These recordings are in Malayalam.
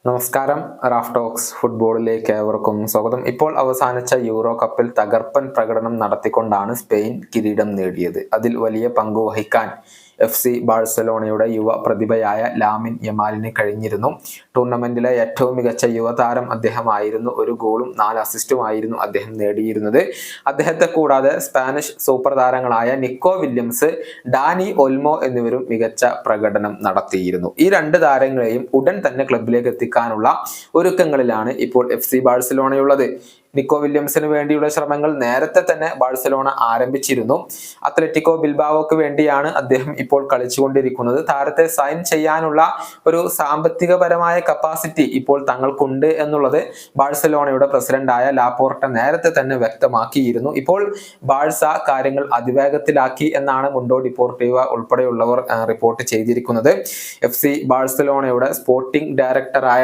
നമസ്കാരം. റാഫ് ടോക്സ് ഫുട്ബോളിലേക്ക് ഏവർക്കും സ്വാഗതം. ഇപ്പോൾ അവസാനിച്ച യൂറോ കപ്പിൽ തകർപ്പൻ പ്രകടനം നടത്തിക്കൊണ്ടാണ് സ്പെയിൻ കിരീടം നേടിയത്. അതിൽ വലിയ പങ്കു വഹിക്കാൻ FC ബാഴ്സലോണയുടെ യുവ പ്രതിഭയായ ലാമിൻ യമാലിന് കഴിഞ്ഞിരുന്നു. ടൂർണമെന്റിലെ ഏറ്റവും മികച്ച യുവതാരം അദ്ദേഹമായിരുന്നു. 1 ഗോളും 4 അസിസ്റ്റുമായിരുന്നു അദ്ദേഹം നേടിയിരുന്നത്. അദ്ദേഹത്തെ കൂടാതെ സ്പാനിഷ് സൂപ്പർ താരങ്ങളായ നിക്കോ വില്യംസ്, ഡാനി ഒൽമോ എന്നിവരും മികച്ച പ്രകടനം നടത്തിയിരുന്നു. ഈ 2 താരങ്ങളെയും ഉടൻ തന്നെ ക്ലബിലേക്ക് എത്തിക്കാനുള്ള ഒരുക്കങ്ങളിലാണ് ഇപ്പോൾ FC ബാഴ്സലോണയുള്ളത്. നിക്കോ വില്യംസിന് വേണ്ടിയുള്ള ശ്രമങ്ങൾ നേരത്തെ തന്നെ ബാഴ്സലോണ ആരംഭിച്ചിരുന്നു. അത്ലറ്റിക്കോ ബിൽബാവോക്ക് വേണ്ടിയാണ് അദ്ദേഹം ഇപ്പോൾ കളിച്ചുകൊണ്ടിരിക്കുന്നത്. താരത്തെ സൈൻ ചെയ്യാനുള്ള ഒരു സാമ്പത്തികപരമായ കപ്പാസിറ്റി ഇപ്പോൾ തങ്ങൾക്കുണ്ട് എന്നുള്ളത് ബാഴ്സലോണയുടെ പ്രസിഡന്റായ ലാപോർട്ട നേരത്തെ തന്നെ വ്യക്തമാക്കിയിരുന്നു. ഇപ്പോൾ ബാഴ്സ കാര്യങ്ങൾ അതിവേഗത്തിലാക്കി എന്നാണ് മുണ്ടോ ഡിപ്പോർട്ടീവ ഉൾപ്പെടെയുള്ളവർ റിപ്പോർട്ട് ചെയ്തിരിക്കുന്നത്. FC ബാഴ്സലോണയുടെ സ്പോർട്ടിംഗ് ഡയറക്ടറായ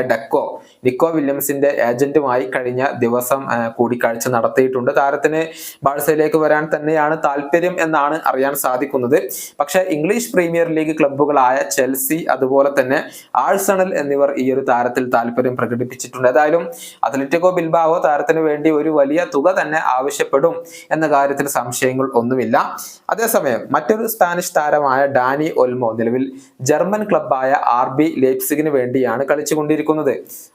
നിക്കോ വില്യംസിന്റെ ഏജന്റുമായി കഴിഞ്ഞ ദിവസം കൂടിക്കാഴ്ച നടത്തിയിട്ടുണ്ട്. താരത്തിന് ബാഴ്സയിലേക്ക് വരാൻ തന്നെയാണ് താല്പര്യം എന്നാണ് അറിയാൻ സാധിക്കുന്നത്. പക്ഷെ ഇംഗ്ലീഷ് പ്രീമിയർ ലീഗ് ക്ലബ്ബുകളായ ചെൽസി അതുപോലെ തന്നെ ആഴ്സണൽ എന്നിവർ ഈ ഒരു താരത്തിൽ താല്പര്യം പ്രകടിപ്പിച്ചിട്ടുണ്ട്. ഏതായാലും അത്ലറ്റിക്കോ ബിൽബാവോ താരത്തിന് വേണ്ടി ഒരു വലിയ തുക തന്നെ ആവശ്യപ്പെടും എന്ന കാര്യത്തിൽ സംശയങ്ങൾ ഒന്നുമില്ല. അതേസമയം മറ്റൊരു സ്പാനിഷ് താരമായ ഡാനി ഒൽമോ നിലവിൽ ജർമ്മൻ ക്ലബ്ബായ RB ലെയ്പ്സിഗിന് വേണ്ടിയാണ് കളിച്ചുകൊണ്ടിരിക്കുന്നത്.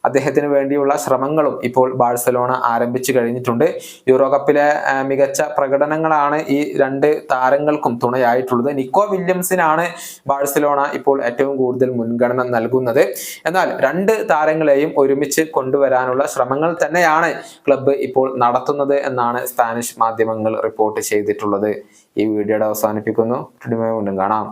അദ്ദേഹത്തിന് വേണ്ടിയുള്ള ശ്രമങ്ങളും ഇപ്പോൾ ബാഴ്സലോണ ആരംഭിച്ചു കഴിഞ്ഞിട്ടുണ്ട്. യൂറോ കപ്പിലെ മികച്ച പ്രകടനങ്ങളാണ് ഈ 2 താരങ്ങൾക്കും തുണയായിട്ടുള്ളത്. നിക്കോ വില്യംസിനാണ് ബാഴ്സലോണ ഇപ്പോൾ ഏറ്റവും കൂടുതൽ മുൻഗണന നൽകുന്നത്. എന്നാൽ 2 താരങ്ങളെയും ഒരുമിച്ച് കൊണ്ടുവരാനുള്ള ശ്രമങ്ങൾ തന്നെയാണ് ക്ലബ്ബ് ഇപ്പോൾ നടത്തുന്നത് എന്നാണ് സ്പാനിഷ് മാധ്യമങ്ങൾ റിപ്പോർട്ട് ചെയ്തിട്ടുള്ളത്. ഈ വീഡിയോയുടെ അവസാനിപ്പിക്കുന്നു. വീണ്ടും കാണാം.